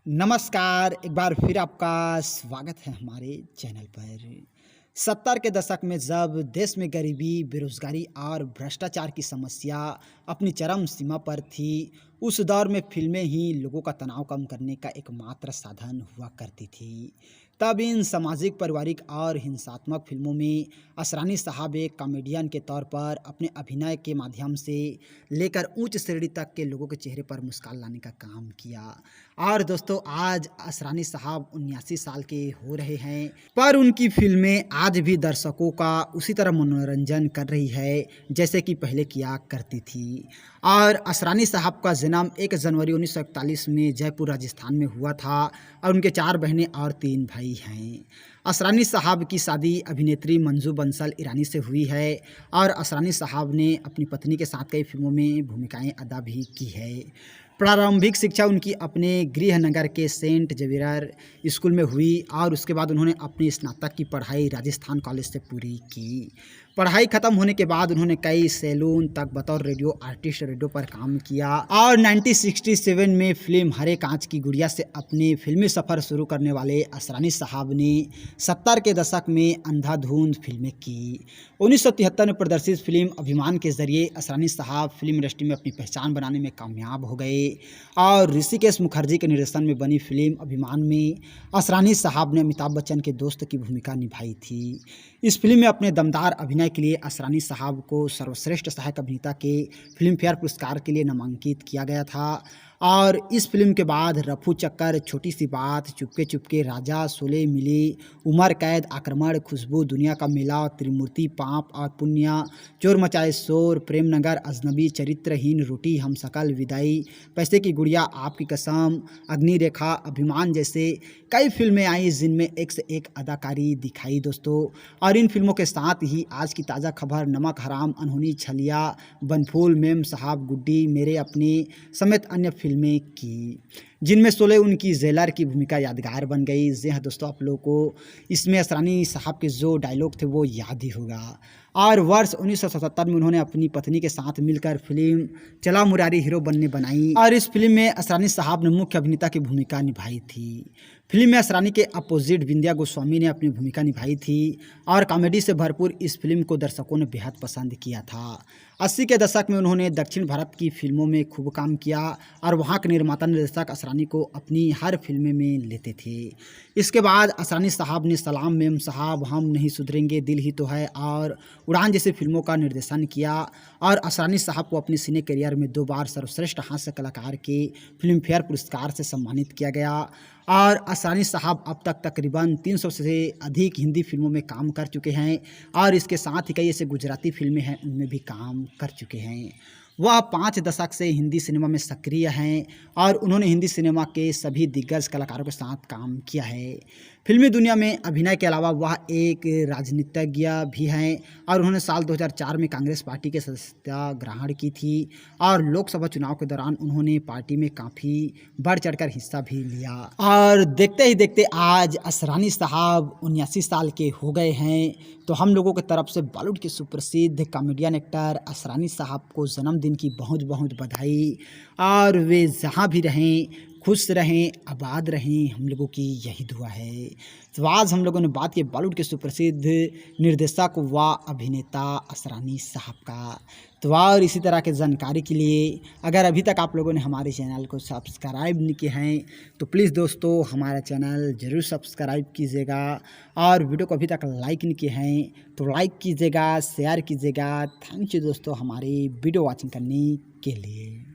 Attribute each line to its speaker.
Speaker 1: नमस्कार, एक बार फिर आपका स्वागत है हमारे चैनल पर। 70 के दशक में जब देश में गरीबी, बेरोजगारी और भ्रष्टाचार की समस्या अपनी चरम सीमा पर थी, उस दौर में फिल्में ही लोगों का तनाव कम करने का एकमात्र साधन हुआ करती थी। तब इन सामाजिक, पारिवारिक और हिंसात्मक फिल्मों में असरानी साहब एक कॉमेडियन के तौर पर अपने अभिनय के माध्यम से लेकर उच्च श्रेणी तक के लोगों के चेहरे पर मुस्कान लाने का काम किया। और दोस्तों, आज असरानी साहब 79 साल के हो रहे हैं, पर उनकी फिल्में आज भी दर्शकों का उसी तरह मनोरंजन कर रही है जैसे कि पहले किया करती थी। और असरानी साहब का जन्म 1 जनवरी 1941 में जयपुर राजस्थान में हुआ था और उनके 4 बहनें और 3 भाई हैं। असरानी साहब की शादी अभिनेत्री मंजू बंसल ईरानी से हुई है और असरानी साहब ने अपनी पत्नी के साथ कई फिल्मों में भूमिकाएं अदा भी की है। प्रारंभिक शिक्षा उनकी अपने गृहनगर के सेंट जेवियर स्कूल में हुई और उसके बाद उन्होंने अपनी स्नातक की पढ़ाई राजस्थान कॉलेज से पूरी की। पढ़ाई खत्म होने के बाद उन्होंने कई सैलून तक बतौर रेडियो आर्टिस्ट रेडियो पर काम किया और 1967 में फिल्म हरे कांच की गुड़िया से अपने फिल्मी सफ़र शुरू करने वाले असरानी साहब ने 70 के दशक में अंधाधुंध फिल्में की। 1973 में प्रदर्शित फिल्म अभिमान के जरिए असरानी साहब फिल्म इंडस्ट्री में अपनी पहचान बनाने में कामयाब हो गए और ऋषिकेश मुखर्जी के निर्देशन में बनी फिल्म अभिमान में असरानी साहब ने अमिताभ बच्चन के दोस्त की भूमिका निभाई थी। इस फिल्म में अपने दमदार अभिनय के लिए असरानी साहब को सर्वश्रेष्ठ सहायक अभिनेता के फिल्म फेयर पुरस्कार के लिए नामांकित किया गया था। और इस फिल्म के बाद रफू चक्कर, छोटी सी बात, चुपके चुपके, राजा, शोले मिली, उमर कैद, आक्रमण, खुशबू, दुनिया का मेला, त्रिमूर्ति, पाप और पुण्य, चोर मचाए शोर, प्रेम नगर, अजनबी, चरित्रहीन, रोटी, हम सकल, विदाई, पैसे की गुड़िया, आपकी कसम, अग्नि रेखा, अभिमान जैसे कई फिल्में आई जिनमें एक से एक अदाकारी दिखाई दोस्तों। और इन फिल्मों के साथ ही आज की ताज़ा खबर नमक हराम, अनहोनी, छलिया, बनफूल, मेम साहब, गुड्डी, मेरे अपने समेत अन्य फिल्में की, जिनमें शोले उनकी जेलर की भूमिका यादगार बन गई। जी हाँ दोस्तों, आप लोगों को इसमें असरानी साहब के जो डायलॉग थे वो याद ही होगा। और वर्ष 1977 में उन्होंने अपनी पत्नी के साथ मिलकर फिल्म चला मुरारी हीरो बनने बनाई और इस फिल्म में असरानी साहब ने मुख्य अभिनेता की भूमिका निभाई थी। फिल्म में असरानी के अपोजिट विंध्या गोस्वामी ने अपनी भूमिका निभाई थी और कॉमेडी से भरपूर इस फिल्म को दर्शकों ने बेहद पसंद किया था। 80 के दशक में उन्होंने दक्षिण भारत की फिल्मों में खूब काम किया और वहाँ के निर्माता निर्देशक असरानी को अपनी हर फिल्म में लेते थे। इसके बाद असरानी साहब ने सलाम मेम साहब, हम नहीं सुधरेंगे, दिल ही तो है और उड़ान जैसी फिल्मों का निर्देशन किया। और असरानी साहब को अपने सिने करियर में 2 बार सर्वश्रेष्ठ हास्य कलाकार के फिल्म फेयर पुरस्कार से सम्मानित किया गया। और असरानी साहब अब तक तकरीबन 300 से अधिक हिंदी फिल्मों में काम कर चुके हैं और इसके साथ ही कई ऐसे गुजराती फिल्में हैं उनमें भी काम कर चुके हैं। वह 5 दशक से हिंदी सिनेमा में सक्रिय हैं और उन्होंने हिंदी सिनेमा के सभी दिग्गज कलाकारों के साथ काम किया है। फिल्मी दुनिया में अभिनय के अलावा वह एक राजनीतिज्ञ भी हैं और उन्होंने साल 2004 में कांग्रेस पार्टी के सदस्यता ग्रहण की थी और लोकसभा चुनाव के दौरान उन्होंने पार्टी में काफ़ी बढ़ चढ़कर हिस्सा भी लिया। और देखते ही देखते आज असरानी साहब 79 साल के हो गए हैं, तो हम लोगों की तरफ से बॉलीवुड के सुप्रसिद्ध कॉमेडियन एक्टर असरानी साहब को जन्मदिन की बहुत बहुत बधाई। और वे जहाँ भी रहें खुश रहें, आबाद रहें, हम लोगों की यही दुआ है। तो आज हम लोगों ने बात की बॉलीवुड के सुप्रसिद्ध निर्देशक व अभिनेता असरानी साहब का। तो और इसी तरह के जानकारी के लिए अगर अभी तक आप लोगों ने हमारे चैनल को सब्सक्राइब नहीं किए हैं तो प्लीज़ दोस्तों हमारा चैनल ज़रूर सब्सक्राइब कीजिएगा और वीडियो को अभी तक लाइक नहीं किए हैं तो लाइक कीजिएगा, शेयर कीजिएगा। थैंक यू दोस्तों हमारी वीडियो वॉचिंग करने के लिए।